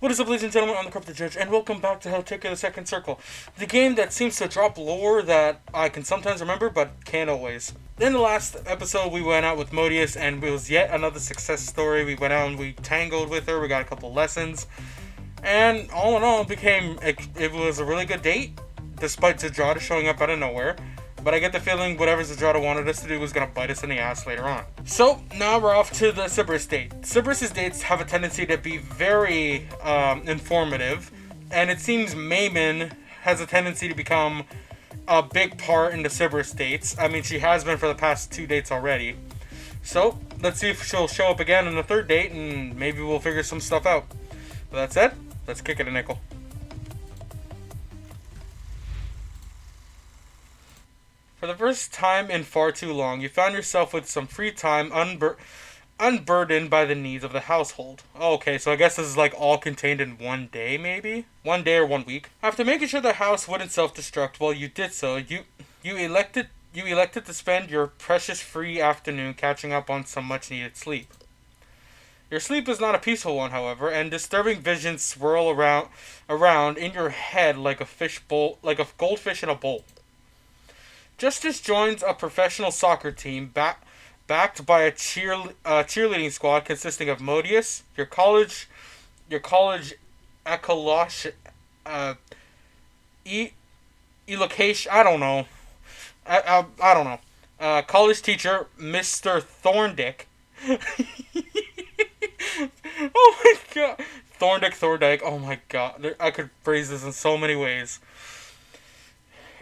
What is up, ladies and gentlemen? I'm the Korrupted Judge, and welcome back to Helltaker the Second Circle, the game that seems to drop lore that I can sometimes remember, but can't always. In the last episode, we went out with Modius, and it was yet another success story. We went out and we tangled with her, we got a couple lessons, and all in all, it was a really good date, despite Zajada showing up out of nowhere. But I get the feeling whatever Zajada wanted us to do was going to bite us in the ass later on. So, now we're off to the Cerberus date. Cerberus' dates have a tendency to be very informative, and it seems Mayman has a tendency to become a big part in the Cerberus dates. I mean, she has been for the past 2 dates already. So, let's see if she'll show up again in the third date, and maybe we'll figure some stuff out. With that said, let's kick it a nickel. For the first time in far too long, you found yourself with some free time unburdened by the needs of the household. Okay, so I guess this is like all contained in one day, maybe? 1 day or 1 week. After making sure the house wouldn't self-destruct while you did so, you elected to spend your precious free afternoon catching up on some much-needed sleep. Your sleep is not a peaceful one, however, and disturbing visions swirl around in your head like a goldfish in a bowl. Justice joins a professional soccer team backed by a cheerleading squad consisting of Modius, your college ecolosh, elocation, I don't know. I don't know. College teacher, Mr. Thorndick. Oh my god. Thorndick. Oh my god. I could phrase this in so many ways.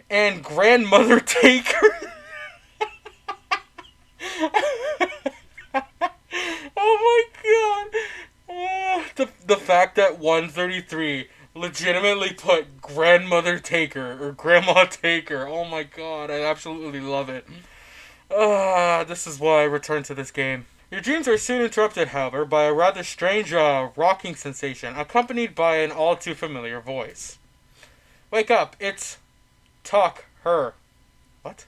And grandmother Taker. Oh my god. The fact that 133 legitimately put grandmother Taker or grandma Taker. Oh my god, I absolutely love it. This is why I return to this game. Your dreams are soon interrupted, however, by a rather strange rocking sensation, accompanied by an all too familiar voice. Wake up, it's her. What?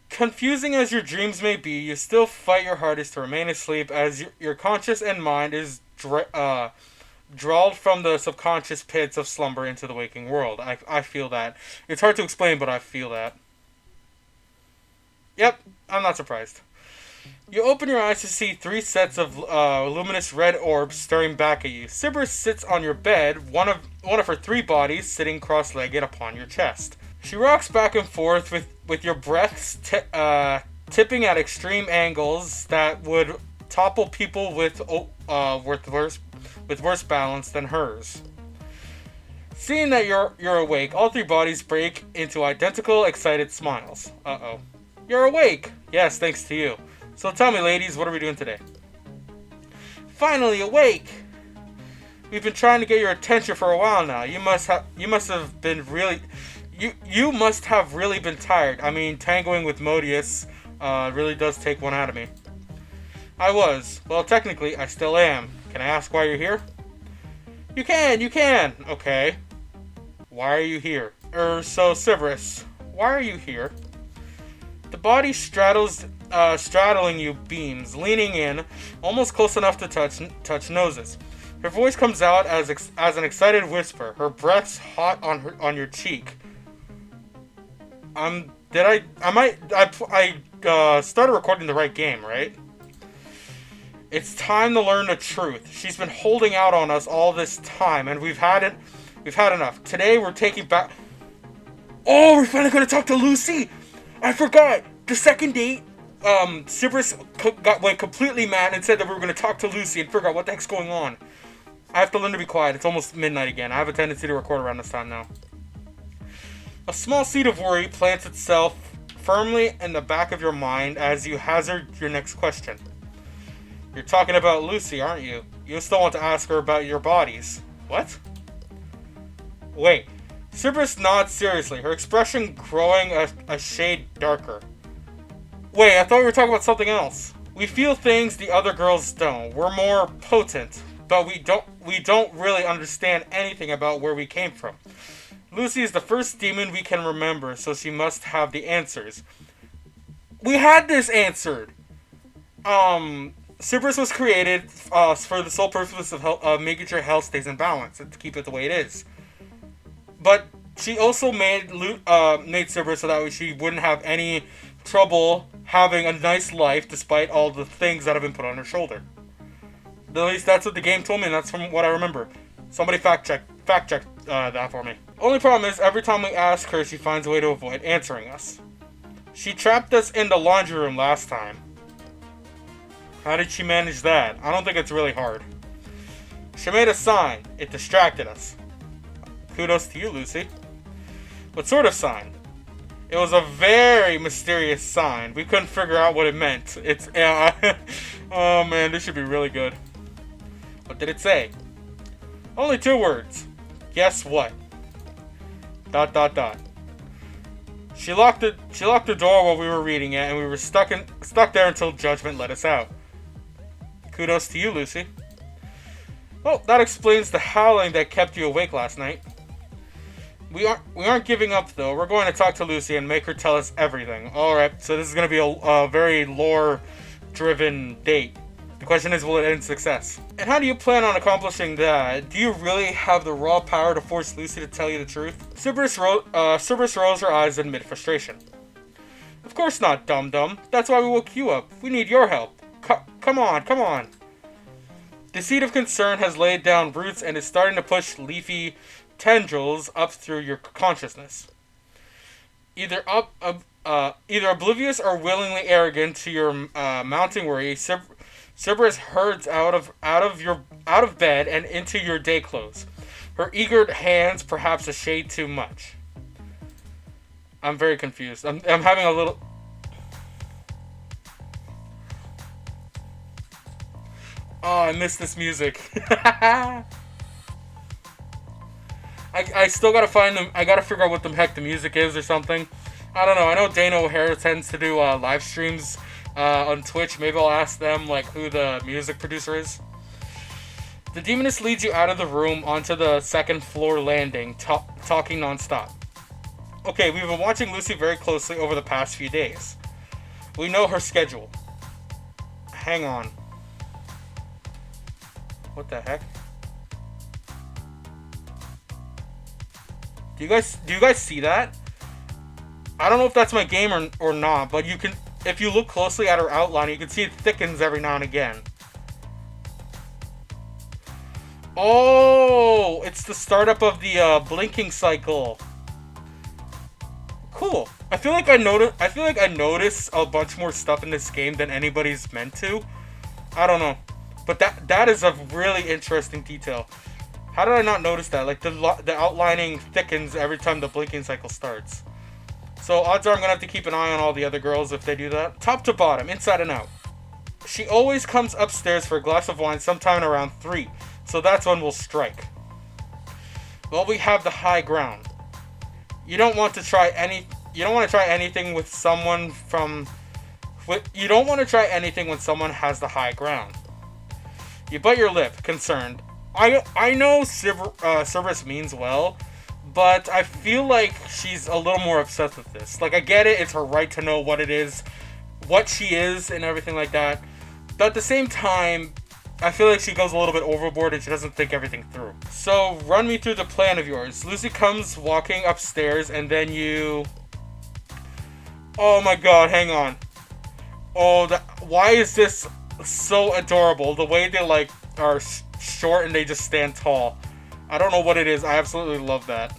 Confusing as your dreams may be, you still fight your hardest to remain asleep as your conscious and mind is drawled from the subconscious pits of slumber into the waking world. I feel that. It's hard to explain, but I feel that. Yep, I'm not surprised. You open your eyes to see 3 sets of luminous red orbs staring back at you. Cerberus sits on your bed, one of her 3 bodies sitting cross-legged upon your chest. She rocks back and forth with your breaths tipping at extreme angles that would topple people with worse balance than hers. Seeing that you're awake, all 3 bodies break into identical, excited smiles. Uh-oh. You're awake! Yes, thanks to you. So tell me, ladies, what are we doing today? Finally awake! We've been trying to get your attention for a while now. You must have really been tired. I mean, tangling with Modius really does take one out of me. I was. Well, technically, I still am. Can I ask why you're here? You can! Okay. Why are you here? So, Cerberus, why are you here? The body straddling you beams, leaning in, almost close enough to touch noses. Her voice comes out as an excited whisper, her breath's hot on your cheek. I started recording the right game, right? It's time to learn the truth. She's been holding out on us all this time, and we've had enough. Today we're taking back. Oh, we're finally gonna talk to Lucy. I forgot. The second date, Cerberus went completely mad and said that we were gonna talk to Lucy and figure out what the heck's going on. I have to learn to be quiet. It's almost midnight again. I have a tendency to record around this time now. A small seed of worry plants itself firmly in the back of your mind as you hazard your next question. You're talking about Lucy, aren't you? You still want to ask her about your bodies. What? Wait. Cerberus nods seriously, her expression growing a shade darker. Wait, I thought we were talking about something else. We feel things the other girls don't. We're more potent, but we don't really understand anything about where we came from. Lucy is the first demon we can remember, so she must have the answers. We had this answered. Cerberus was created for the sole purpose of making sure hell stays in balance and to keep it the way it is. But she also made Cerberus so that way she wouldn't have any trouble having a nice life despite all the things that have been put on her shoulder. At least that's what the game told me, and that's from what I remember. Somebody fact check that for me. Only problem is, every time we ask her, she finds a way to avoid answering us. She trapped us in the laundry room last time. How did she manage that? I don't think it's really hard. She made a sign. It distracted us. Kudos to you, Lucy. What sort of sign? It was a very mysterious sign. We couldn't figure out what it meant. Oh man, this should be really good. What did it say? Only 2 words. Guess what? ... She locked the door while we were reading it, and we were stuck there until judgment let us out. Kudos to you, Lucy. Well, that explains the howling that kept you awake last night. We aren't giving up though. We're going to talk to Lucy and make her tell us everything. All right, so this is going to be a very lore-driven date. The question is, will it end in success? And how do you plan on accomplishing that? Do you really have the raw power to force Lucy to tell you the truth? Cerberus rolls her eyes in mid-frustration. Of course not, dum-dum. That's why we woke you up. We need your help. Come on. The seed of concern has laid down roots and is starting to push leafy tendrils up through your consciousness. Either oblivious or willingly arrogant to your mounting worry, Cerberus herds out of bed and into your day clothes. Her eager hands, perhaps a shade too much. I'm very confused. I'm having a little. Oh, I miss this music. I still gotta find them. I gotta figure out what the heck the music is or something. I don't know. I know Dana O'Hara tends to do live streams on Twitch. Maybe I'll ask them like who the music producer is. The demoness leads you out of the room onto the second floor landing, talking nonstop. Okay, we've been watching Lucy very closely over the past few days. We know her schedule. Hang on. What the heck? Do you guys see that? I don't know if that's my game or not, but you can, if you look closely at her outline, you can see it thickens every now and again. Oh, it's the startup of the blinking cycle. Cool. I feel like I notice a bunch more stuff in this game than anybody's meant to. I don't know, but that is a really interesting detail. How did I not notice that? Like the outlining thickens every time the blinking cycle starts. So odds are I'm gonna have to keep an eye on all the other girls if they do that. Top to bottom, inside and out. She always comes upstairs for a glass of wine sometime around 3. So that's when we'll strike. Well, we have the high ground. You don't want to try anything with someone you don't want to try anything when someone has the high ground. You bite your lip, concerned. I know Cerberus means well, but I feel like she's a little more obsessed with this. Like, I get it, it's her right to know what it is, what she is, and everything like that. But at the same time, I feel like she goes a little bit overboard and she doesn't think everything through. So, run me through the plan of yours. Lucy comes walking upstairs and then you... Oh my god, hang on. Oh, why is this so adorable? The way they, like, are short and they just stand tall. I don't know what it is. I absolutely love that.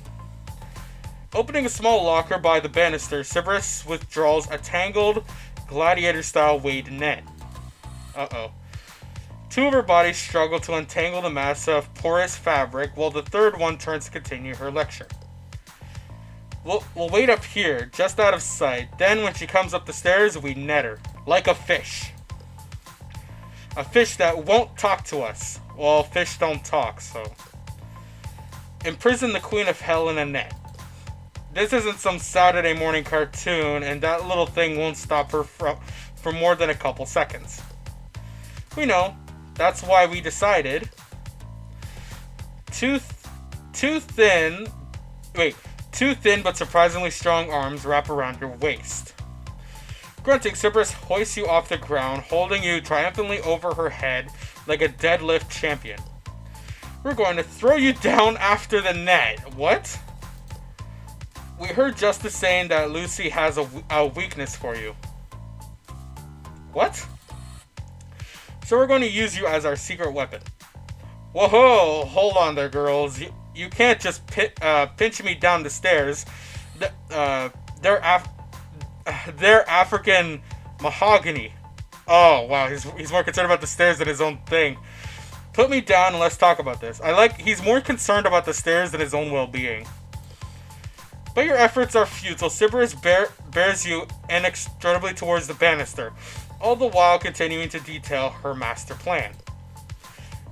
Opening a small locker by the banister, Cerberus withdraws a tangled, gladiator-style weighted net. Uh-oh. 2 of her bodies struggle to untangle the mass of porous fabric, while the third one turns to continue her lecture. We'll wait up here, just out of sight. Then, when she comes up the stairs, we net her. Like a fish. A fish that won't talk to us. Well, fish don't talk, so... Imprison the Queen of Hell in a net. This isn't some Saturday morning cartoon, and that little thing won't stop her for more than a couple seconds. We know. That's why we decided... Two thin but surprisingly strong arms wrap around your waist. Grunting, Cerberus hoists you off the ground, holding you triumphantly over her head like a deadlift champion. We're going to throw you down after the net. What? We heard Justice saying that Lucy has a weakness for you. What? So we're going to use you as our secret weapon. Whoa, hold on there, girls. You can't just pinch me down the stairs. They're African mahogany. Oh, wow, he's more concerned about the stairs than his own thing. Put me down and let's talk about this. He's more concerned about the stairs than his own well-being. But your efforts are futile. Cerberus bears you inextricably towards the banister, all the while continuing to detail her master plan.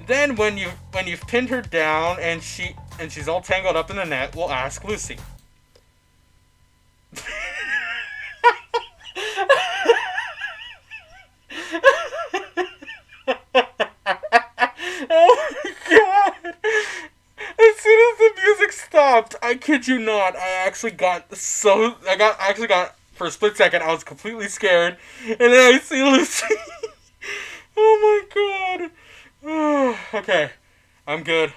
Then, when you've pinned her down and she's all tangled up in the net, we'll ask Lucy. Oh my god! As soon as the music stopped, I kid you not, I actually got for a split second, I was completely scared, and then I see Lucy. Oh my god. Okay, I'm good.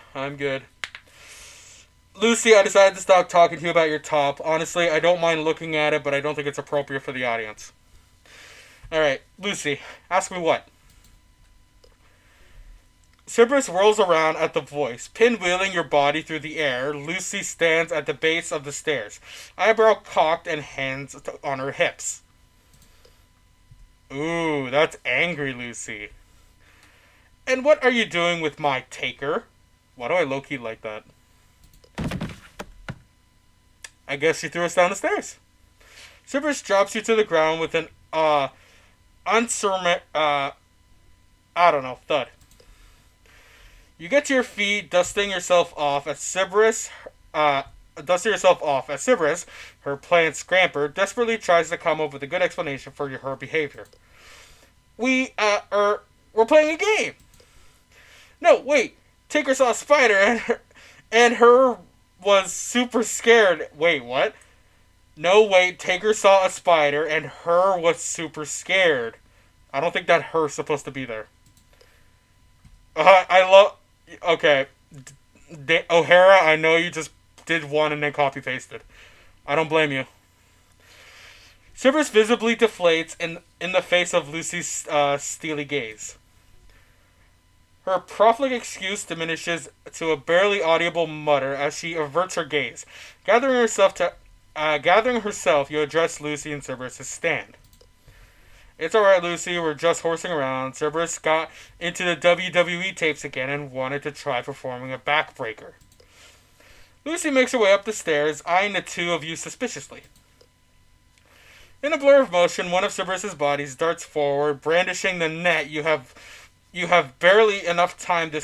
Lucy, I decided to stop talking to you about your top. Honestly, I don't mind looking at it, but I don't think it's appropriate for the audience. Alright, Lucy, ask me what? Cerberus whirls around at the voice, pinwheeling your body through the air. Lucy stands at the base of the stairs, eyebrow cocked and hands on her hips. Ooh, that's angry, Lucy. And what are you doing with my taker? Why do I low-key like that? I guess she threw us down the stairs. Cerberus drops you to the ground with an, thud. You get to your feet, dusting yourself off as Cerberus, her plant Scamper, desperately tries to come up with a good explanation for her behavior. We're playing a game. No, wait. Taker saw a spider and her was super scared. Wait, what? No, wait. Taker saw a spider and her was super scared. I don't think that her's supposed to be there. Okay. O'Hara, I know you just did one and then copy-pasted. I don't blame you. Cerberus visibly deflates in the face of Lucy's steely gaze. Her profligate excuse diminishes to a barely audible mutter as she averts her gaze. Gathering herself, you address Lucy and Cerberus' stand. It's alright, Lucy, we're just horsing around. Cerberus got into the WWE tapes again and wanted to try performing a backbreaker. Lucy makes her way up the stairs, eyeing the two of you suspiciously. In a blur of motion, one of Cerberus' bodies darts forward, brandishing the net. You have barely enough time to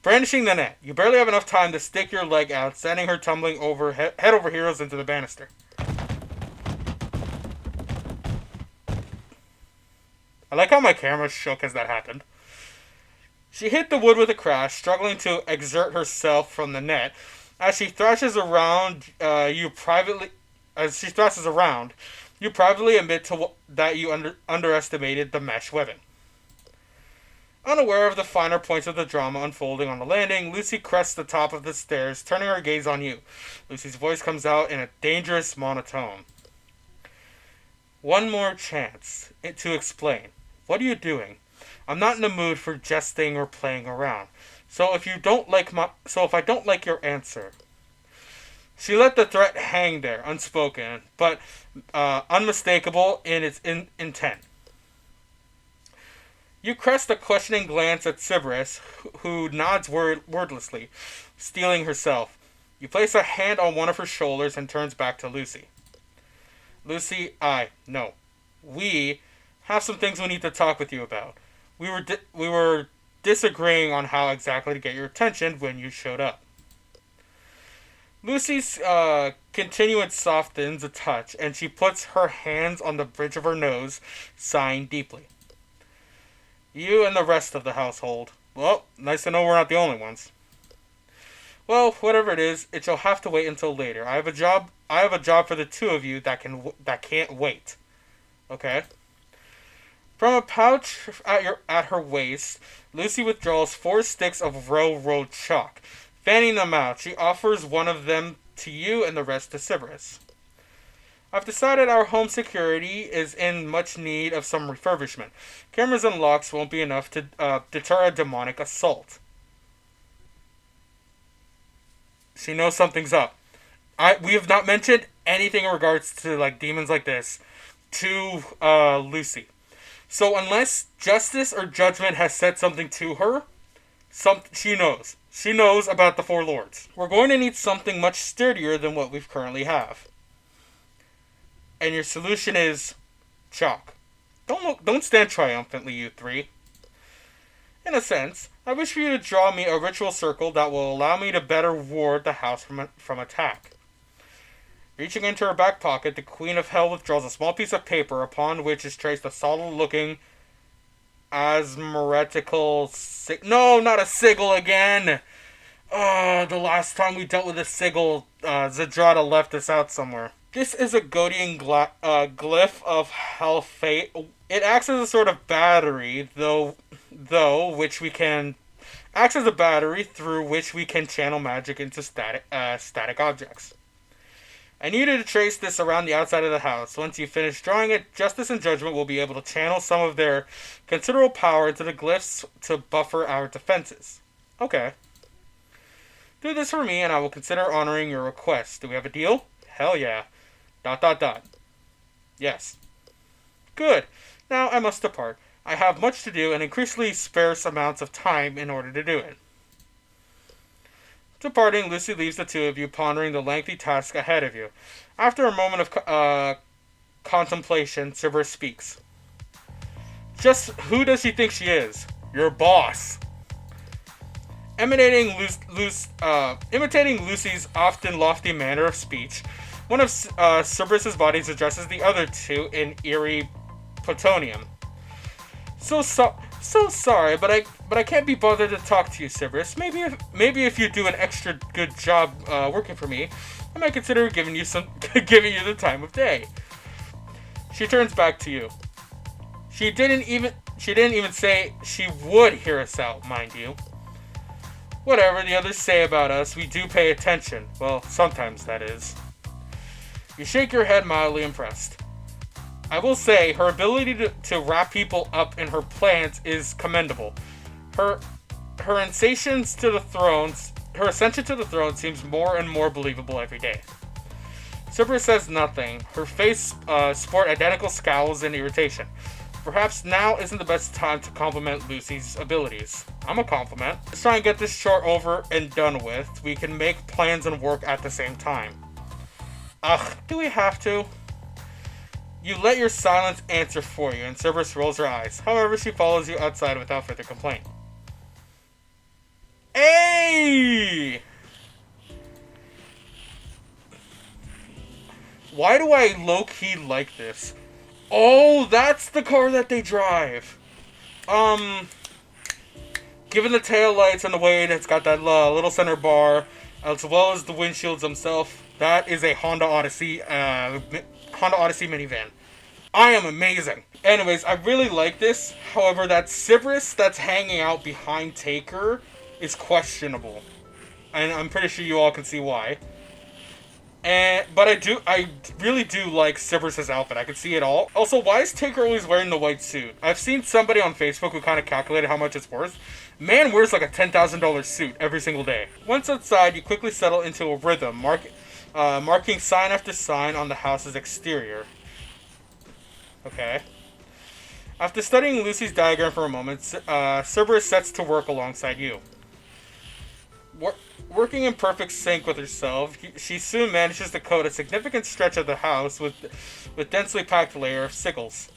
brandishing the net. You barely have enough time to stick your leg out, sending her tumbling over head over heels into the banister. I like how my camera shook as that happened. She hit the wood with a crash, struggling to exert herself from the net. As she thrashes around, you privately admit that you underestimated the mesh webbing. Unaware of the finer points of the drama unfolding on the landing, Lucy crests the top of the stairs, turning her gaze on you. Lucy's voice comes out in a dangerous monotone. One more chance to explain. What are you doing? I'm not in the mood for jesting or playing around. So if I don't like your answer. She let the threat hang there, unspoken, but unmistakable in its intent. You crest a questioning glance at Cerberus, who nods wordlessly, steeling herself. You place a hand on one of her shoulders and turns back to Lucy. Lucy, we have some things we need to talk with you about. We were disagreeing on how exactly to get your attention when you showed up. Lucy's continuance softens a touch, and she puts her hands on the bridge of her nose, sighing deeply. You and the rest of the household. Well, nice to know we're not the only ones. Well, whatever it is, it shall have to wait until later. I have a job for the two of you that can't wait. Okay. From a pouch at her waist, Lucy withdraws 4 sticks of railroad chalk. Fanning them out, she offers one of them to you and the rest to Cerberus. I've decided our home security is in much need of some refurbishment. Cameras and locks won't be enough to deter a demonic assault. She knows something's up. We have not mentioned anything in regards to like demons like this to Lucy. So unless justice or judgment has said something to her, she knows. She knows about the Four Lords. We're going to need something much sturdier than what we currently have. And your solution is chalk. Don't stand triumphantly, you three. In a sense, I wish for you to draw me a ritual circle that will allow me to better ward the house from attack. Reaching into her back pocket, the Queen of Hell withdraws a small piece of paper upon which is traced a solid-looking asthmatical No, not a sigil again! Oh, the last time we dealt with a sigil, Zedrata left us out somewhere. This is a Godian glyph of Hell Fate. It acts as a sort of battery, which we can acts as a battery through which we can channel magic into static objects. I need you to trace this around the outside of the house. Once you finish drawing it, Justice and Judgment will be able to channel some of their considerable power into the glyphs to buffer our defenses. Okay. Do this for me and I will consider honoring your request. Do we have a deal? Hell yeah. ... Yes. Good. Now I must depart. I have much to do and increasingly sparse amounts of time in order to do it. Departing, Lucy leaves the two of you pondering the lengthy task ahead of you. After a moment of contemplation, Cerberus speaks. Just who does she think she is? Your boss. Imitating Lucy's often lofty manner of speech, one of Cerberus's bodies addresses the other two in eerie plutonium. So sorry, but I can't be bothered to talk to you, Cerberus. Maybe if you do an extra good job working for me, I might consider giving you the time of day. She turns back to you. She didn't even say she would hear us out, mind you. Whatever the others say about us, we do pay attention. Well, sometimes that is. You shake your head mildly impressed. I will say, her ability to wrap people up in her plans is commendable. Her ascension to the throne seems more and more believable every day. Cerberus says nothing. Her face sport identical scowls and irritation. Perhaps now isn't the best time to compliment Lucy's abilities. I'm a compliment. Let's try and get this chore over and done with. We can make plans and work at the same time. Ugh, do we have to? You let your silence answer for you, and Cerberus rolls her eyes. However, she follows you outside without further complaint. Hey! Why do I low-key like this? Oh, that's the car that they drive. Given the taillights and the way that it's got that little center bar, as well as the windshields themselves, that is a Honda Odyssey minivan. I am amazing. Anyways, I really like this. However, that Cerberus that's hanging out behind Taker is questionable. And I'm pretty sure you all can see why. But I really do like Cerberus' outfit. I can see it all. Also, why is Taker always wearing the white suit? I've seen somebody on Facebook who kind of calculated how much it's worth. Man wears like a $10,000 suit every single day. Once outside, you quickly settle into a rhythm, marking sign after sign on the house's exterior. Okay. After studying Lucy's diagram for a moment, Cerberus sets to work alongside you. Working in perfect sync with herself, she soon manages to coat a significant stretch of the house with densely packed layer of sigils.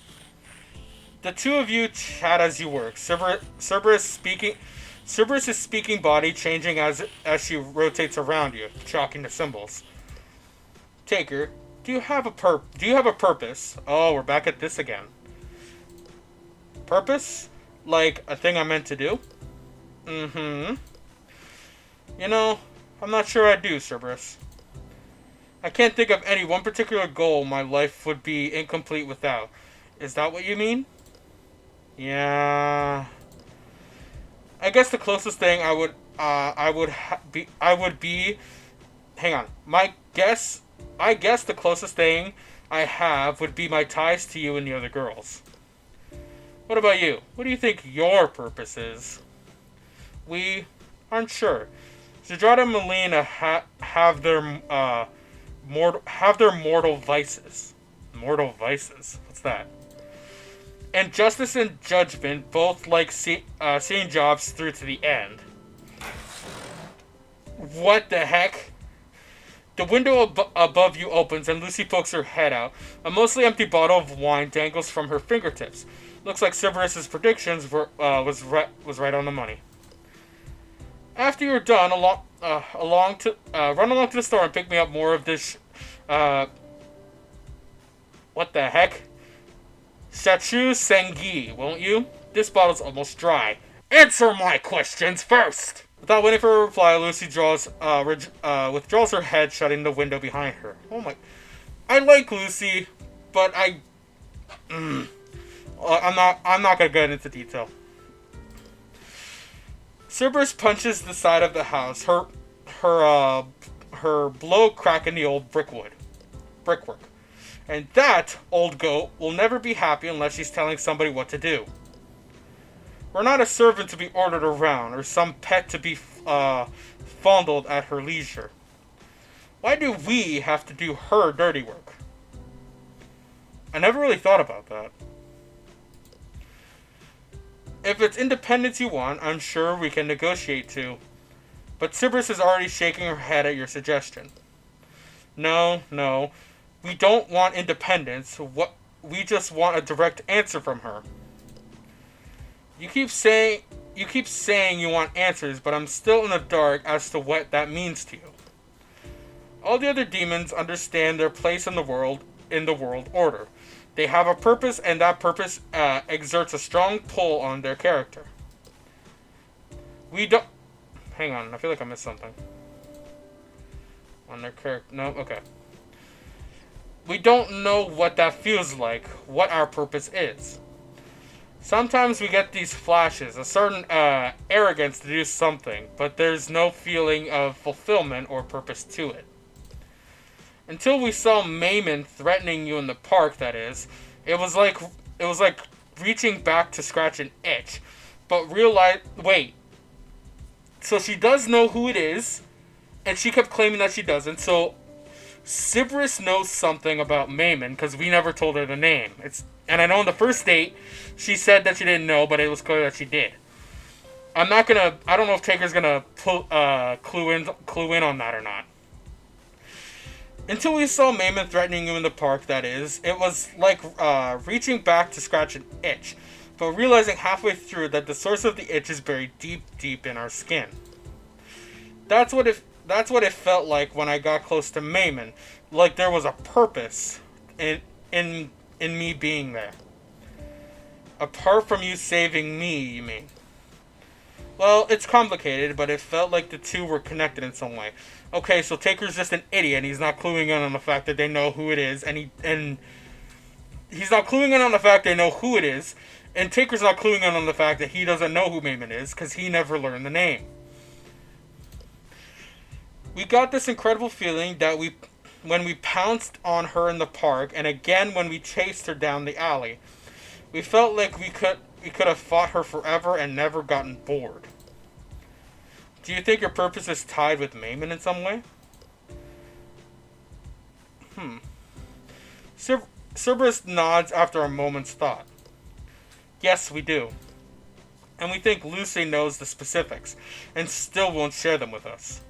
The two of you chat as you work. Cerberus' speaking body changing as she rotates around you, chalking the symbols. Taker, do you have a purpose? Oh, we're back at this again. Purpose? Like a thing I'm meant to do? Mm-hmm. You know, I'm not sure I do, Cerberus. I can't think of any one particular goal my life would be incomplete without. Is that what you mean? Yeah. I guess the closest thing I would be. Hang on. I guess the closest thing I have would be my ties to you and the other girls. What about you? What do you think your purpose is? We aren't sure. Zadrada and Melina have their mortal vices. Mortal vices. What's that? And justice and judgment both like seeing jobs through to the end. What the heck? The window above you opens and Lucy pokes her head out. A mostly empty bottle of wine dangles from her fingertips. Looks like Cerberus's predictions was right on the money. After you're done, run along to the store and pick me up more of this. What the heck? Chachu Sengi, won't you? This bottle's almost dry. Answer my questions first! Without waiting for a reply, Lucy withdraws her head, shutting the window behind her. Oh my... I like Lucy, but I'm not gonna get into detail. Cerberus punches the side of the house, her blow cracking the old brickwork. And that, old goat, will never be happy unless she's telling somebody what to do. We're not a servant to be ordered around, or some pet to be fondled at her leisure. Why do we have to do her dirty work? I never really thought about that. If it's independence you want, I'm sure we can negotiate too. But Cerberus is already shaking her head at your suggestion. No. We don't want independence. We just want a direct answer from her. You keep saying you want answers, but I'm still in the dark as to what that means to you. All the other demons understand their place in the world order. They have a purpose, and that purpose exerts a strong pull on their character. We don't... Hang on, I feel like I missed something. On their character... No? Okay. We don't know what that feels like, what our purpose is. Sometimes we get these flashes, a certain arrogance to do something, but there's no feeling of fulfillment or purpose to it. Until we saw Mayman threatening you in the park, that is, it was like reaching back to scratch an itch. But wait. So she does know who it is, and she kept claiming that she doesn't, so Cerberus knows something about Mayman, because we never told her the name. And I know on the first date, she said that she didn't know, but it was clear that she did. I don't know if Taker's gonna clue in on that or not. Until we saw Mayman threatening you in the park, that is, it was like reaching back to scratch an itch, but realizing halfway through that the source of the itch is buried deep, deep in our skin. That's what it felt like when I got close to Mayman, like there was a purpose in me being there. Apart from you saving me, you mean? Well, it's complicated, but it felt like the two were connected in some way. Okay, so Taker's just an idiot, and he's not cluing in on the fact that they know who it is, and he's not cluing in on the fact they know who it is, and Taker's not cluing in on the fact that he doesn't know who Mayman is, because he never learned the name. We got this incredible feeling that when we pounced on her in the park, and again when we chased her down the alley, we felt like we could have fought her forever and never gotten bored. Do you think your purpose is tied with Mayman in some way? Cerberus nods after a moment's thought. Yes, we do. And we think Lucy knows the specifics, and still won't share them with us. ...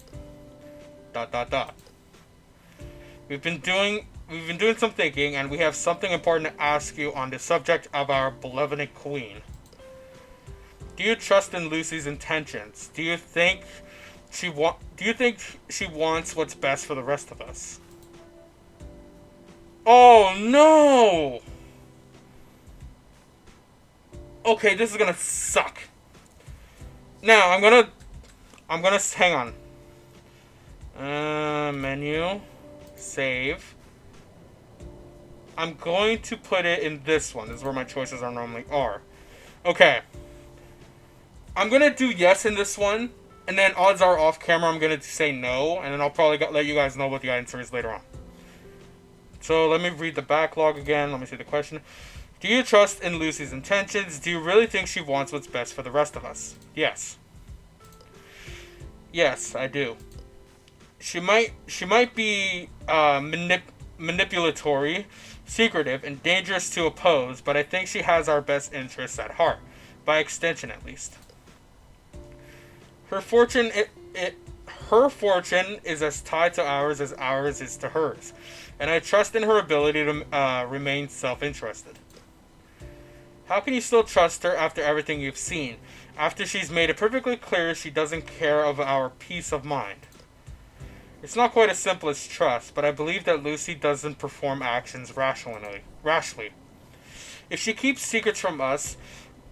We've been doing some thinking, and we have something important to ask you on the subject of our beloved queen. Do you trust in Lucy's intentions? Do you think she wants what's best for the rest of us? Oh no! Okay, this is gonna suck. Now I'm gonna hang on. Menu, save. I'm going to put it in this one. This is where my choices are normally are. Okay. I'm going to do yes in this one. And then odds are off camera I'm going to say no. And then I'll probably let you guys know what the answer is later on. So let me read the backlog again. Let me see the question. Do you trust in Lucy's intentions? Do you really think she wants what's best for the rest of us? Yes. Yes, I do. She might be manipulatory, secretive, and dangerous to oppose, but I think she has our best interests at heart, by extension at least. Her fortune is as tied to ours as ours is to hers, and I trust in her ability to remain self-interested. How can you still trust her after everything you've seen? After she's made it perfectly clear she doesn't care of our peace of mind? It's not quite as simple as trust, but I believe that Lucy doesn't perform actions rashly. If she keeps secrets from us,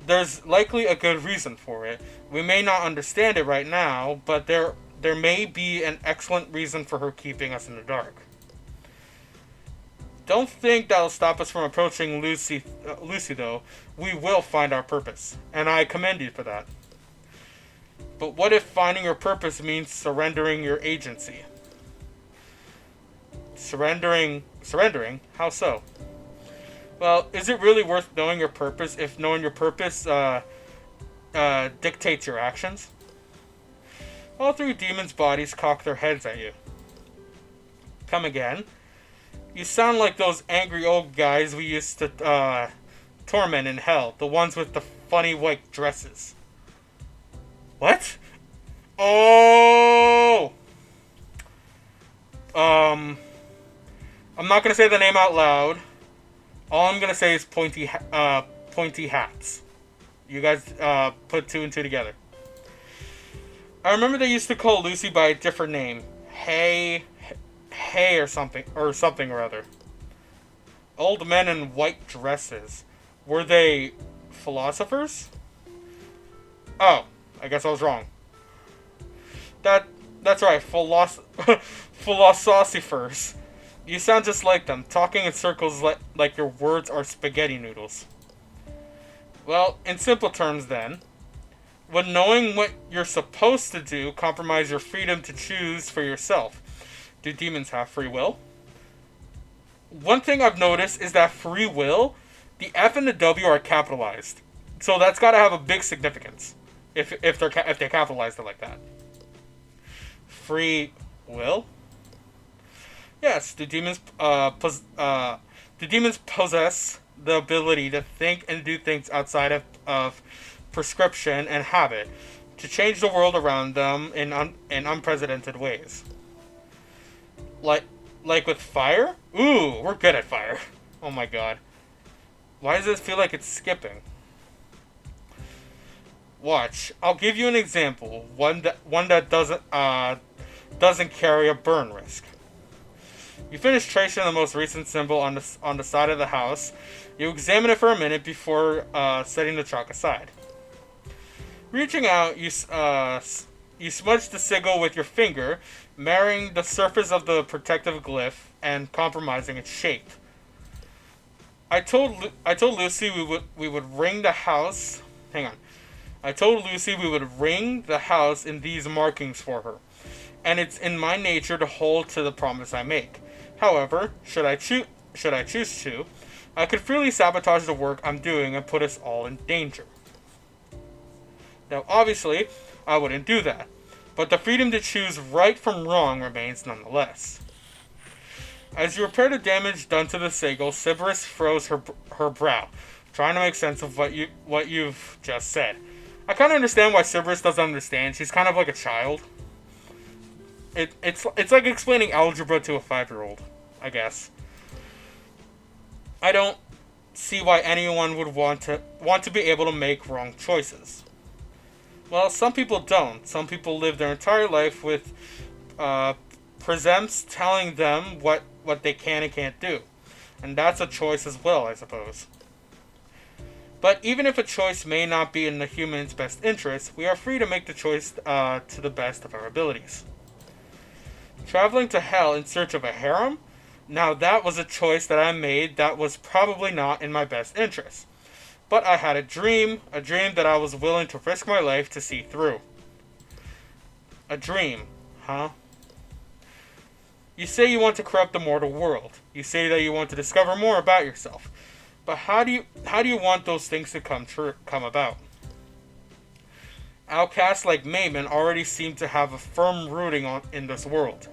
there's likely a good reason for it. We may not understand it right now, but there may be an excellent reason for her keeping us in the dark. Don't think that'll stop us from approaching Lucy, though. We will find our purpose, and I commend you for that. But what if finding your purpose means surrendering your agency? Surrendering? How so? Well, is it really worth knowing your purpose if knowing your purpose dictates your actions? All three demons' bodies cock their heads at you. Come again? You sound like those angry old guys we used to torment in hell. The ones with the funny white dresses. What? Oh! I'm not gonna say the name out loud. All I'm gonna say is pointy hats. You guys put two and two together. I remember they used to call Lucy by a different name. Hey or something or other. Old men in white dresses. Were they philosophers? Oh, I guess I was wrong. That's right, philosophers. You sound just like them, talking in circles like your words are spaghetti noodles. Well, in simple terms then, would knowing what you're supposed to do compromise your freedom to choose for yourself? Do demons have free will? One thing I've noticed is that free will, the F and the W are capitalized. So that's got to have a big significance if they capitalized it like that. Free will? Yes, do demons possess the ability to think and do things outside of prescription and habit, to change the world around them in unprecedented ways? Like with fire? Ooh, we're good at fire. Oh my god. Why does it feel like it's skipping? Watch. I'll give you an example. One that doesn't carry a burn risk. You finish tracing the most recent symbol on the side of the house. You examine it for a minute before setting the chalk aside. Reaching out, you smudge the sigil with your finger, marring the surface of the protective glyph and compromising its shape. I told Lucy we would ring the house. Hang on. I told Lucy we would ring the house in these markings for her, and it's in my nature to hold to the promise I make. However, should I choose to, I could freely sabotage the work I'm doing and put us all in danger. Now, obviously, I wouldn't do that, but the freedom to choose right from wrong remains nonetheless. As you repair the damage done to the sigil, Cerberus froze her brow, trying to make sense of what you've just said. I kind of understand why Cerberus doesn't understand. She's kind of like a child. It's like explaining algebra to a 5-year-old, I guess. I don't see why anyone would want to be able to make wrong choices. Well, some people don't. Some people live their entire life with presemps telling them what they can and can't do. And that's a choice as well, I suppose. But even if a choice may not be in the human's best interest, we are free to make the choice to the best of our abilities. Traveling to hell in search of a harem? Now that was a choice that I made that was probably not in my best interest. But I had a dream that I was willing to risk my life to see through. A dream, huh? You say you want to corrupt the mortal world. You say that you want to discover more about yourself. But how do you want those things to come about? Outcasts like Mayman already seem to have a firm rooting in this world.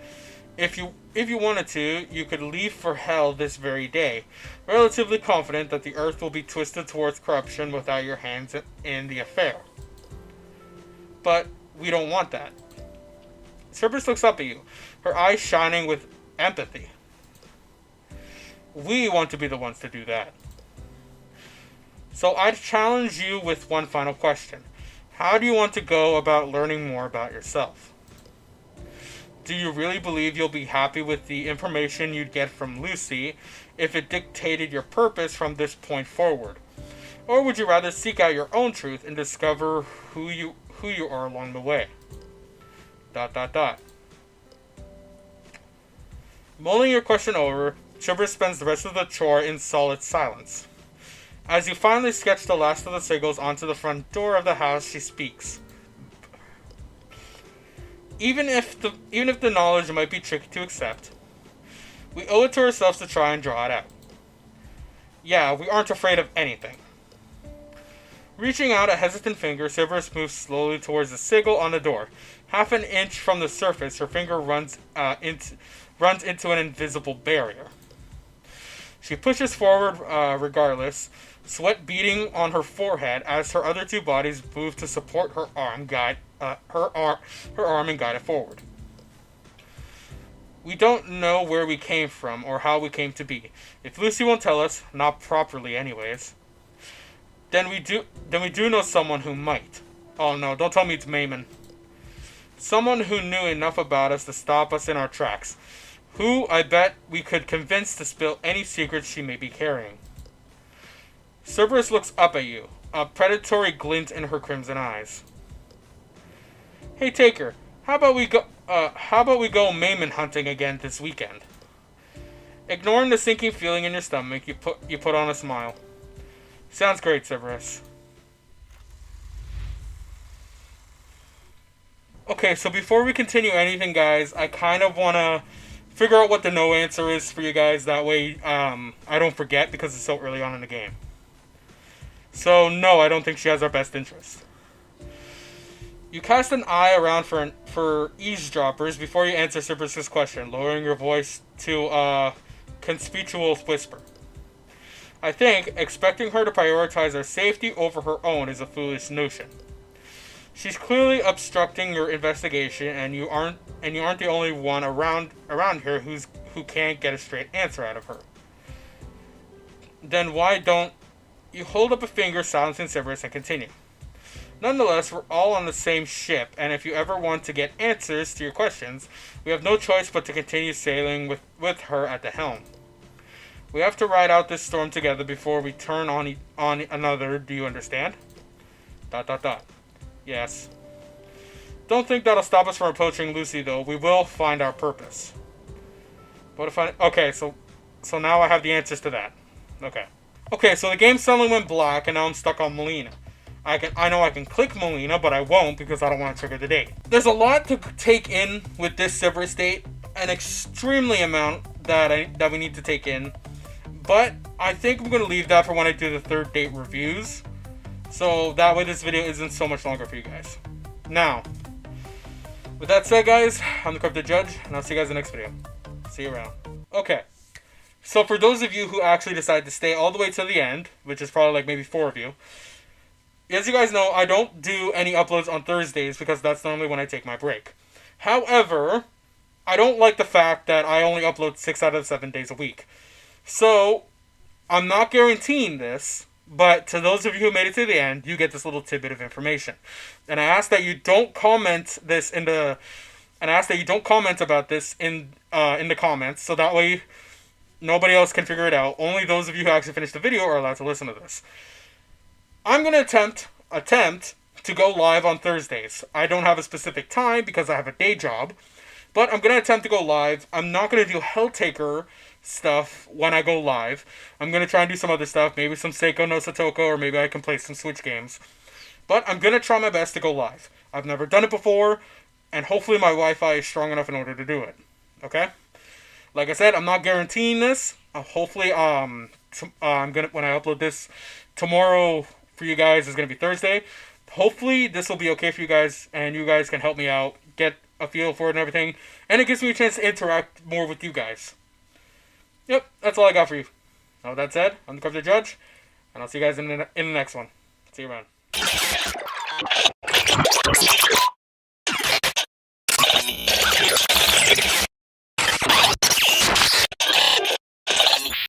If you wanted to, you could leave for hell this very day, relatively confident that the earth will be twisted towards corruption without your hands in the affair. But we don't want that. Cerberus looks up at you, her eyes shining with empathy. We want to be the ones to do that. So I'd challenge you with one final question. How do you want to go about learning more about yourself? Do you really believe you'll be happy with the information you'd get from Lucy if it dictated your purpose from this point forward? Or would you rather seek out your own truth and discover who you are along the way? ... Mulling your question over, Cerberus spends the rest of the chore in solid silence. As you finally sketch the last of the sigils onto the front door of the house, she speaks. Even if the knowledge might be tricky to accept, we owe it to ourselves to try and draw it out. Yeah, we aren't afraid of anything. Reaching out a hesitant finger, Cerberus moves slowly towards the sigil on the door. Half an inch from the surface, her finger runs into an invisible barrier. She pushes forward regardless, sweat beading on her forehead as her other two bodies move to support her arm and guide it forward. We don't know where we came from or how we came to be. If Lucy won't tell us, not properly anyways, then we do know someone who might. Oh no, don't tell me it's Mayman. Someone who knew enough about us to stop us in our tracks. Who, I bet, we could convince to spill any secrets she may be carrying. Cerberus looks up at you, a predatory glint in her crimson eyes. Hey, Taker, how about we go Mayman hunting again this weekend? Ignoring the sinking feeling in your stomach, you put on a smile. Sounds great, Cerberus. Okay, so before we continue anything, guys, I kind of want to figure out what the no answer is for you guys. That way, I don't forget because it's so early on in the game. So, no, I don't think she has our best interest. You cast an eye around for eavesdroppers before you answer Cerberus' question, lowering your voice to a conspicuous whisper. I think expecting her to prioritize our safety over her own is a foolish notion. She's clearly obstructing your investigation, and you aren't the only one around here who can't get a straight answer out of her. Then why don't you hold up a finger, silencing Cerberus, and continue? Nonetheless, we're all on the same ship, and if you ever want to get answers to your questions, we have no choice but to continue sailing with her at the helm. We have to ride out this storm together before we turn on another. Do you understand? ... Yes. Don't think that'll stop us from approaching Lucy, though. We will find our purpose. What if Okay, so now I have the answers to that. Okay, so the game suddenly went black, and now I'm stuck on Melina. I know I can click Melina, but I won't because I don't want to trigger the date. There's a lot to take in with this Cerberus date, an extremely amount that we need to take in. But I think I'm going to leave that for when I do the third date reviews. So that way this video isn't so much longer for you guys. Now, with that said, guys, I'm the Korrupted Judge, and I'll see you guys in the next video. See you around. Okay, so for those of you who actually decide to stay all the way to the end, which is probably like maybe 4 of you, as you guys know, I don't do any uploads on Thursdays because that's normally when I take my break. However, I don't like the fact that I only upload 6 out of 7 days a week. So, I'm not guaranteing this, but to those of you who made it to the end, you get this little tidbit of information. And I ask that you don't comment this about this in the comments, so that way nobody else can figure it out. Only those of you who actually finish the video are allowed to listen to this. I'm going to attempt to go live on Thursdays. I don't have a specific time because I have a day job, but I'm going to attempt to go live. I'm not going to do Helltaker stuff when I go live. I'm gonna try and do some other stuff, maybe some Seiko no Satoko, or maybe I can play some Switch games. But I'm gonna try my best to go live. I've never done it before, and hopefully my Wi-Fi is strong enough in order to do it. Okay? Like I said, I'm not guaranteeing this. Hopefully, I'm gonna when I upload this tomorrow for you guys is gonna be Thursday. Hopefully, this will be okay for you guys, and you guys can help me out, get a feel for it and everything, and it gives me a chance to interact more with you guys. Yep, that's all I got for you. Now with that said, I'm the Korrupted Judge, and I'll see you guys in the next one. See you around.